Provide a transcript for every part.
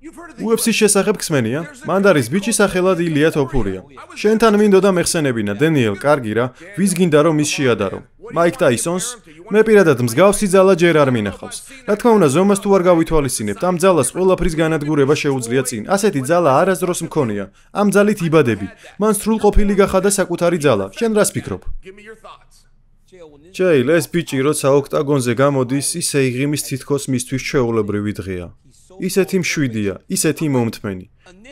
UFC-ს შესახებ ხსმენია? მან არის ბიჭი სახელად ილია თოფურია. შენთან მინდოდა მეხსენებინა, დენიელ, კარგი რა, ვის გინდა რომ ის შეადარო? მაიკ ტაისონს? მე პირადად მსგავსი ძალა ჯერ არ მინახავს. რა თქმა უნდა, ზომას თუ არ გავითვალისწინებთ, ამ ძალას ყველაფრის განადგურება შეუძლია წინ. ასეთი ძალა არასდროს მქონია. ამ ძალით იბადები. მან სრულყოფილი გახადა საკუთარი ძალა. შენ რას ფიქრობ? ჯეილ, ეს ბიჭი როცა ოქტაგონზე გამოდის, ისე იღიმის თითქოს მისთვის ჩვეულებრივი დღეა. ისეთი მშვიდია, ისეთი მომთმენი.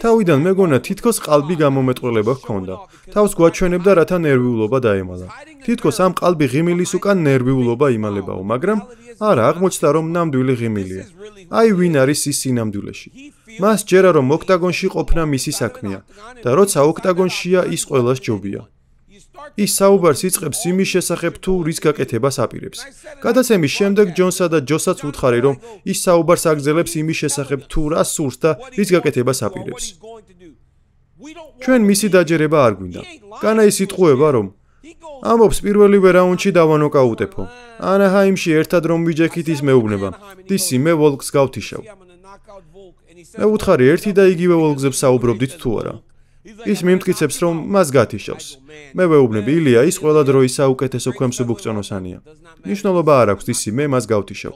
თავიდან მეგონა თითქოს ყალბი გამომეტყველება ჰქონდა. თავს გვაჩვენებდა, რათა ნერვიულობა დაემალა. თითქოს ამ ყალბი ღიმილის უკან ნერვიულობა იმალებაო, მაგრამ არა, აღმოჩნდა რომ ნამდვილი ღიმილია. აი ვინ არის ის სინამდვილეში. მას ჯერა რომ ოქტაგონში ყოფნა მისი საქმეა და როცა ოქტაგონშია, ის ყველას ჯობია. ის საუბარს იწყებს იმის შესახებ თუ რის გაკეთებას აპირებს. გადაცემის შემდეგ ჯონსა და ჯოსაც უთხარი რომ ის საუბარს აგრძელებს იმის შესახებ თუ რას სურს და რის გაკეთებას აპირებს. ჩვენ მისი დაჯერება არ გვინდა. განა ის იტყუება რომ ამბობს პირველივე რაუნდში დავანოკაუტებო. ანაჰაიმში ერთად რომ ვიჯექით ის მეუბნება. დისი მე ვოლკს გავთიშავ. მე უთხარი ერთი და იგივე ვოლკზე საუბრობდით თუ არა. ის მიმტკიცებს რომ მას გათიშავს. მე ვეუბნები ილია ის ყველა დროის საუკეთესო ქვემსუბუქწონოსანია. მნიშვნელობა არ აქვს ისი მე მას გავთიშავ.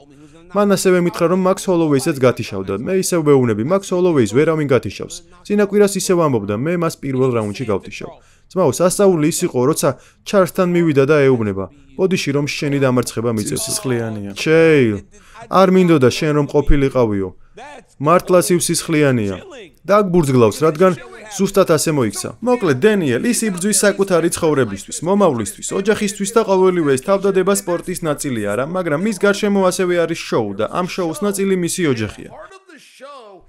მან ასევე მითხრა რომ მაქს ჰოლოვეისაც გათიშავდა. მე ისევ ვეუბნები მაქს ჰოლოვეის ვერავინ გათიშავს. წინაკვირას ისევ ამბობდა მე მას პირველ რაუნდში გავთიშავ. ძმაო, სასწაული ის იყო როცა ჩარლსთან მივიდა და ეუბნება ბოდიში რომ შენი დამარცხება მიწევს. სისხლიანია. ჩეილ, არ მინდოდა შენ რომ ყოფილიყავიო. მართლა სისხლიანია. დაგბურძგლავს რადგან ზუსტად ასე მოიქცა. მოკლედ დენიელ ის იბრძვის საკუთარი ცხოვრებისთვის, მომავლისთვის, ოჯახისთვის და ყოველივე ეს თავდადება სპორტის ნაწილია რა, მაგრამ მის გარშემო ასევე არის შოუ და ამ შოუს ნაწილი მისი ოჯახია.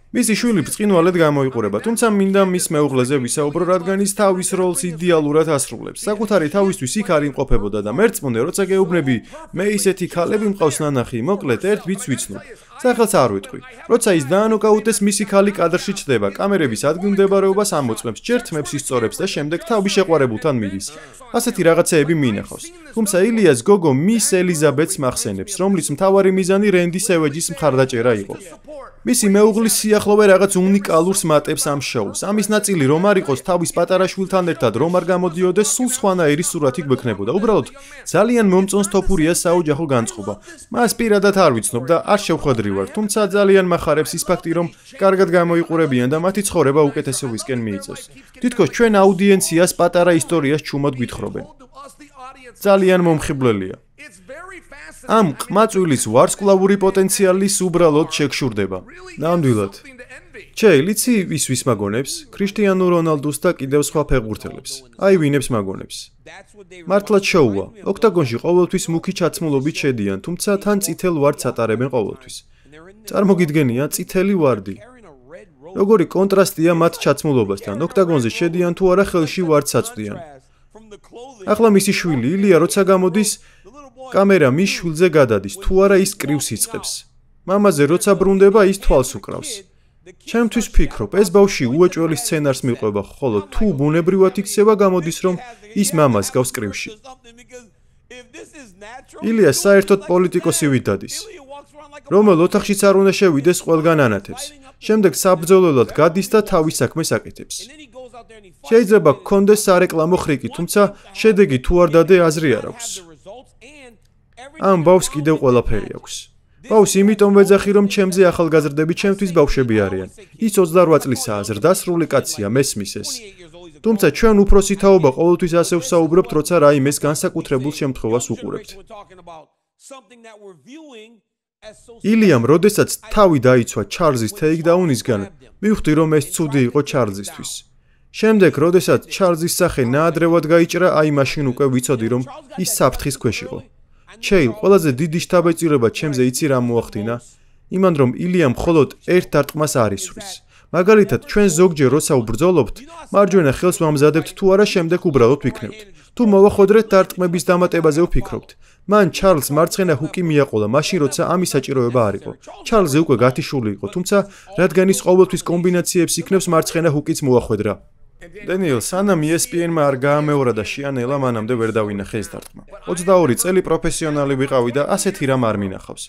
მისი შვილი ბრწყინვალედ გამოიყურება, თუმცა მინდა მის მეუღლეზე ვისაუბრო, რადგან ის თავის როლს იდეალურად ასრულებს. საკუთარი თავისთვის იქ არ იმყოფებოდა და მერწმუნე როცა გეუბნები, მე ისეთი ქალები მყავს ნანახი, მოკლედ ერთ ვიცს ვიცნობ. სახელს არ ვიტყვი. როცა ის დაანოკაუტეს, მისი ქალი კადრში ჩდება, კამერების ადგილმდებარეობას ამოწმებს, ჯერ თმებს ისწორებს და შემდეგ თავის შეყვარებულთან მიდის. ასეთი რაღაცეები მინახავს. თუმცა ილიას გოგო მის ელიზაბეთს მახსენებს, რომლის მთავარი მიზანი რენდი სევეჯის მხარდაჭერა იყო. მისი მეუღლის სიახლოვე რაღაც უნიკალურს მატებს ამ შოუს. ამის ნაწილი რომ არ იყოს თავის პატარა შვილთან ერთად რომ არ გამოდიოდეს, სულ სხვანაირი სურათი გვექნებოდა. უბრალოდ ძალიან მომწონს თოფურიას საოჯახო განწყობა. მას პირადად არ ვიცნობ და არ შევხვედრივარ, თუმცა ძალიან მახარებს ის ფაქტი, რომ კარგად გამოიყურებიან და მათი ცხოვრება უკეთესობისკენ მიიწევს. თითქოს ჩვენ აუდიენციას პატარა ისტორიას ჩუმად გვითხრობენ. ძალიან მომხიბვლელია. ამ ყმაწვილის ვარსკვლავური პოტენციალის უბრალოდ შეგშურდება. ნამდვილად. ჩეილ, იცი ვის მაგონებს? ქრისტიანო რონალდუს და კიდევ სხვა ფეხბურთელებს. აი ვინებს მაგონებს. მართლაც შოუა. ოქტაგონში ყოველთვის მუქი ჩაცმულობით შედიან, თუმცა თან წითელ ვარდს ატარებენ ყოველთვის. წარმოგიდგენია წითელი ვარდი. როგორი კონტრასტია მათ ჩაცმულობასთან. ოქტაგონზე შედიან თუ არა ხელში ვარდს აწვდიან. ახლა მისი შვილი ილია როცა გამოდის, კამერა მის შვილზე გადადის, თუ არა ის კრივს იწყებს. მამაზე როცა ბრუნდება, ის თვალს უკრავს. ჩემთვის ვფიქრობ, ეს ბავშვი უეჭველი სცენარს მიყვება, ხოლო თუ ბუნებრივად იქცევა, გამოდის რომ ის მამას გავს კრივში. ილია საერთოდ პოლიტიკოსივით დადის. რომელ ოთახშიც არ უნდა შევიდეს, ყველგან ანათებს. შემდეგ საბრძოლველად გადის და თავის საქმეს აკეთებს. შეიძლება გქონდეს სარეკლამო ხრიკი, თუმცა შედეგი თუ არ დადე, აზრი არ აქვს. ამ ბავშვს კიდევ ყველაფერი აქვს. ბავშვს იმიტომ ვეძახი, რომ ჩემზე ახალგაზრდები ჩემთვის ბავშვები არიან. ის 28 წლისაა, ზრდასრული კაცია, მესმის ეს. თუმცა ჩვენ უფროსი თაობა ყოველთვის ასე ვსაუბრობთ, როცა რაიმეს განსაკუთრებულ შემთხვევას უყურებთ. ილიამ, როდესაც თავი დაიცვა ჩარლზის ტეიქდაუნისგან, მივხვდი, რომ ეს ცუდი იყო ჩარლზისთვის. შემდეგ, როდესაც ჩარლზის სახე ნაადრევად გაიჭრა, აი მაშინ უკვე ვიცოდი, რომ ის საფრთხის ქვეშ იყო. ჩეილ, ყველაზე დიდი შთაბეჭდილება ჩემზე იცი რა მოახდინა? იმან რომ ილიამ მხოლოდ ერთ დარტყმას არ ისვრის. მაგალითად, ჩვენ ზოგჯერ როცა ვბრძოლობთ, მარჯვენა ხელს ვამზადებთ თუ არა, შემდეგ უბრალოდ ვიქნევთ. თუ მოვახვედრეთ დარტყმების დამატებაზე ვფიქრობთ. მან ჩარლზ მარცხენა ჰუკი მიაყოლა, მაშინ როცა ამის საჭიროება არ იყო. ჩარლზი უკვე გათიშული იყო, თუმცა რადგან ის ყოველთვის კომბინაციებს იქნევს, მარცხენა ჰუკიც მოახვედრა. დენიელ, სანამ ESPN-მა არ გაამეორა და შეანელა, მანამდე ვერ დავინახე ეს დარტყმა. 22 წელი პროფესიონალი ვიყავი და ასეთი რამ არ მინახავს.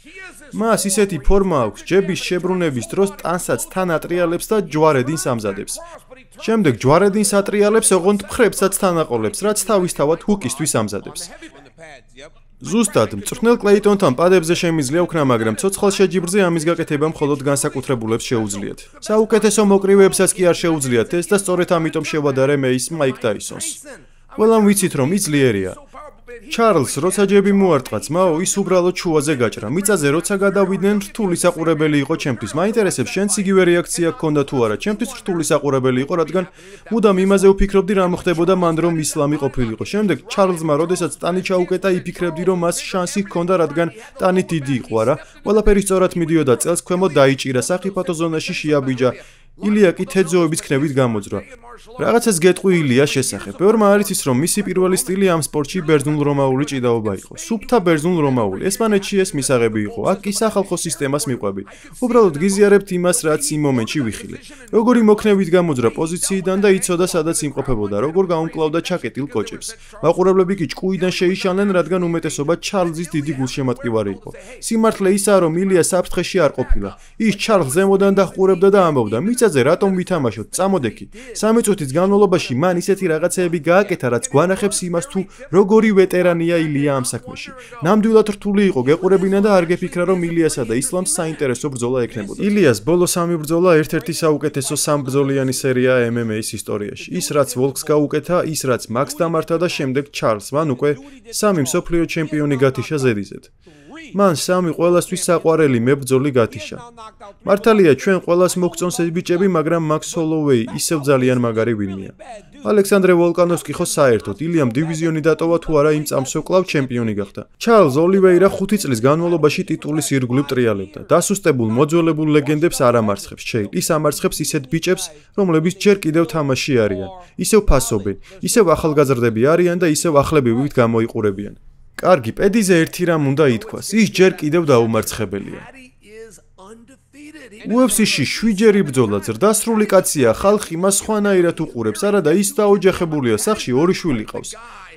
მას ისეთი ფორმა აქვს, ჯების შებრუნების დროს ტანსაც თან ატრიალებს და ჯვარედინს ამზადებს. შემდეგ ჯვარედინს ატრიალებს, ოღონდ მხრებსაც თან აყოლებს, რაც თავისთავად ჰუკისთვის ამზადებს. ზუსტად, მწვრთნელ კლეიტონთან პადებზე შემიძლია უქნა, მაგრამ ცოცხალ შეჯიბრზე ამის გაკეთება მხოლოდ განსაკუთრებულებს შეუძლიათ. საუკეთესო მოკრივეებსაც კი არ შეუძლიათ ეს და სწორედ ამიტომ შევადარე მეის მაიკ ტაისონს. ყველამ ვიცით, რომ ის ძლიერია. ჩარლზ, როცა ჯები მოარტყა ძმაო, ის უბრალოდ შუაზე გაჭრა. მიწაზე როცა გადავიდნენ, რთული საყურებელი იყო ჩემთვის. მაინტერესებს, შენც იგივე რეაქცია გქონდა თუ არა? ჩემთვის რთული საყურებელი იყო, რადგან მუდამ იმაზე ვფიქრობდი, რა მოხდებოდა მან, რომ ისლამი ყოფილიყო. შემდეგ ჩარლზმა, როდესაც ტანი ჩაუკეტა, იფიქრებდი, რომ მას შანსი ჰქონდა, რადგან ტანი დიდი იყო, არა? ყველაფერი სწორად მიდიოდა, წელს ქვემოთ დაიჭირა, საფრთხო ზონაში შეაბიჯა. ილია კი თეძოების ქნებით გამოძრა. რაღაცას გეტყვი ილიას შესახებ. ბევრმა არის ის, რომ მისი პირველი სტილი ამ სპორტში ბერძნულ-რომაული ჭიდაობა იყო. სუფთა ბერძნულ-რომაული. ესპანეთში ეს მისაღები იყო. აქ კი სახალხო სისტემას მიყვები. უბრალოდ გიზიარებთ იმას, რაც იმ მომენტში ვიხილე. როგორი მოქნევით გამოძრა პოზიციიდან და იცოდა, სადაც იმყოფებოდა, როგორ გაუმკლავდა ჩაკეტილ კოჭებს. მაყურებლები კი ჭკუიდან შეიშალნენ, რადგან უმეტესობა ჩარლზის დიდი გულშემატკივარი იყო. სიმართლე ისაა, რომ ილია საფრთხეში არ ყოფილა. ის ჩარლზს ზემოდან დაჰყურებდა და ამბობდა: მიწაზე რატომ ვითამაშოთ? წამოდექი. 3 წუთის განმავლობაში მან ისეთი რაღაცეები გააკეთა, რაც გვანახებს იმას, თუ როგორი ვეტერანია ილია ამ საქმეში. ნამდვილად რთული იყო გეყურებინა და არ გეფიქრა, რომ ილიასა და ისლამს საინტერესო ბრძოლა ექნებოდა. ილიას ბოლო 3 ბრძოლა ერთ-ერთი საუკეთესო სამბრძოლიანი სერია MMA-ის ისტორიაში. ის რაც ვოლკს გაუკეთა, ის რაც მაქს დამართა და შემდეგ ჩარლზ, მან უკვე 3 მსოფლიო ჩემპიონი გათიშა ზედიზედ. მან 3 ყველასთვის საყვარელი მებრძოლი გათიშა. მართალია, ჩვენ ყველას მოგწონს ეს ბიჭები, მაგრამ მაქს ჰოლოვეი ისევ ძალიან მაგარი ვინმეა. ალექსანდრე ვოლკანოვსკი ხო საერთოდ ილიამ დივიზიონი დატოვა თუ არა იმ წამსვე კლავ ჩემპიონი გახდა. ჩარლზ ოლივეირა 5 წლის განმავლობაში ტიტულის ირგვლივ ტრიალებდა. დასუსტებულ მოძველებულ ლეგენდებს არ ამარცხებს ჩეილ. ის ამარცხებს ისეთ ბიჭებს, რომლებიც ჯერ კიდევ თამაში არიან. ისევ ფასობენ, ისევ ახალგაზრდები არიან და ისევ ახლებივით გამოიყურებიან. კარგი, პედიზე ერთი რამ უნდა ითქვას. ის ჯერ კიდევ დაუმარცხებელია. UFC-ში 7-ჯერ იბრძოლა, ზრდასრული კაცია, ხალხი მას სხვანაირად უყურებს, არადა ის დაოჯახებულია, სახლში 2 შვილი ყავს.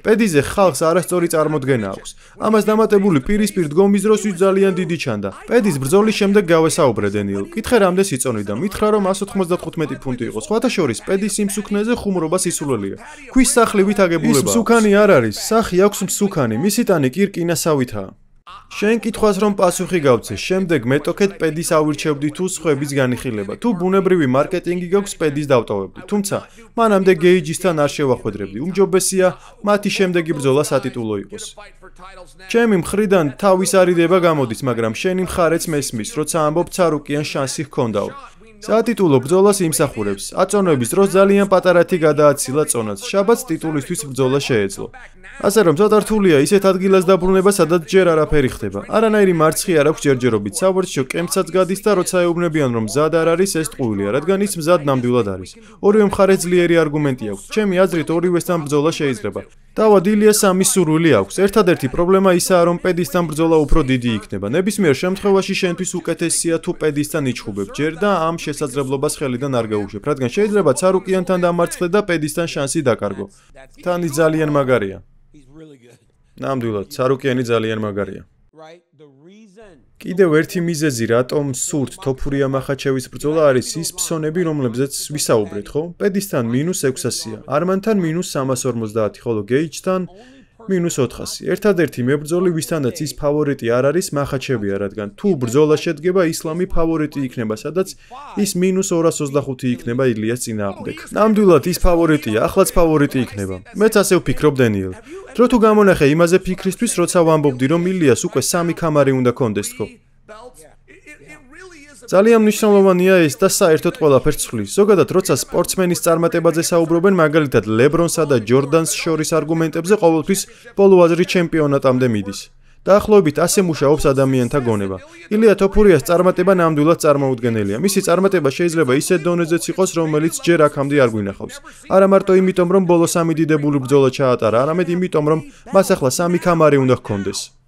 პედიზე ხალხს არასწორი წარმოდგენა აქვს. ამას დამატებული პირისპირ დგომის დროს ის ძალიან დიდი ჩანდა. პედის ბრძოლის შემდეგ გავესაუბრე დენიელ. კითხე რამდენს იწონიდა, მითხრა რომ 195 ფუნტი იყო. სხვათა შორის პედის სიმსუქნეზე ხუმრობა სისულელია. ქვის სახლივით აგებულება. ის მსუქანი არ არის, სახი აქვს მსუქანი, მისი ტანი კი რკინასავითაა. შენ კითხვას რომ პასუხი გავცე, შემდეგ მეტოქეთ პედის ავირჩევდი თუ სხვების განიხილება. თუ ბუნებრივი მარკეტინგი გაქვს, პედის დავტოვებდი. თუმცა, მანამდე გეიჯისთან არ შევახვედრებდი. უმჯობესია, მათი შემდეგი ბრძოლა სატიტულო იყოს. ჩემი მხრიდან თავის არიდება გამოდის, მაგრამ შენი მხარეც მესმის, როცა ამბობ ცარუკიან შანსი ჰქონდაო. სატიტულო ბრძოლას იმსახურებს. აწონების დროს ძალიან პატარათი გადააცილა წონაც. შაბათს ტიტულისთვის ბრძოლა შეეძლო. ასე რომ ცოტა რთულია ისეთ ადგილას დაბრუნება, სადაც ჯერ არაფერი ხდება. არანაირი მარცხი არ აქვს ჯერჯერობით. სავარჯიშო კემპსაც გადის და როცა ეუბნებიან, რომ მზად არ არის, ეს ტყუილია, რადგან ის მზად ნამდვილად არის. ორივე მხარეს ძლიერი არგუმენტი აქვს. ჩემი აზრით, ორივესთან ბრძოლა შეიძლება. თავად ილიას 3 სურვილი აქვს. ერთადერთი პრობლემა ისაა, რომ პედისთან ბრძოლა უფრო დიდი იქნება. ნებისმიერ შემთხვევაში შენთვის უკეთესია თუ პედისთან იჩხუბებ ჯერ და ამ შესაძლებლობას ხელიდან არ გაუშვებ, რადგან შეიძლება ცარუკიანთან დამარცხდე და პედისთან შანსი დაკარგო. თანი ძალიან მაგარია. ნამდვილად, ცარუკიანი ძალიან მაგარია. კიდევ ერთი მიზეზი, რატომ სურთ თოფურია მახაჩევის ბრძოლა არის ის ფსონები, რომლებზეც ვისაუბრეთ, ხო? პედისთან -600-ია, არმანთან -350, ხოლო გეიჯთან -400. ერთადერთი მებრძოლი, ვისთანაც ის ფავორიტი არ არის, მახაჩევია, რადგან თუ ბრძოლა შედგება, ისლამი ფავორიტი იქნება, სადაც ის -225 იქნება ილიას წინააღმდეგ. ნამდვილად ის ფავორიტია, ახლაც ფავორიტი იქნება. მეც ასე ვფიქრობ, დენიელ. დრო თუ გამონახე იმაზე ფიქრისთვის, როცა ვამბობდი, რომ ილიას უკვე 3 ქამარი უნდა კონდეს თქო. ძალიან მნიშვნელოვანია ეს და საერთოდ ყველაფერს ცვლის. ზოგადად, როცა სპორტსმენის წარმატებაზე საუბრობენ, მაგალითად ლებრონსა და ჯორდანს შორის არგუმენტებზე ყოველთვის ბოლო აზრი ჩემპიონატამდე მიდის. დაახლოებით ასე მუშაობს ადამიანთა გონება. ილია თოფურიას წარმატება ნამდვილად წარმოუდგენელია. მისი წარმატება შეიძლება ისეთ დონეზეც იყოს, რომელიც ჯერ აქამდე არ გვინახავს. არა მარტო იმიტომ, რომ ბოლო 3 დიდებული ბრძოლა ჩაატარა, არამედ იმიტომ, რომ მას ახლა 3 ქამარი უნდა ჰქონდეს.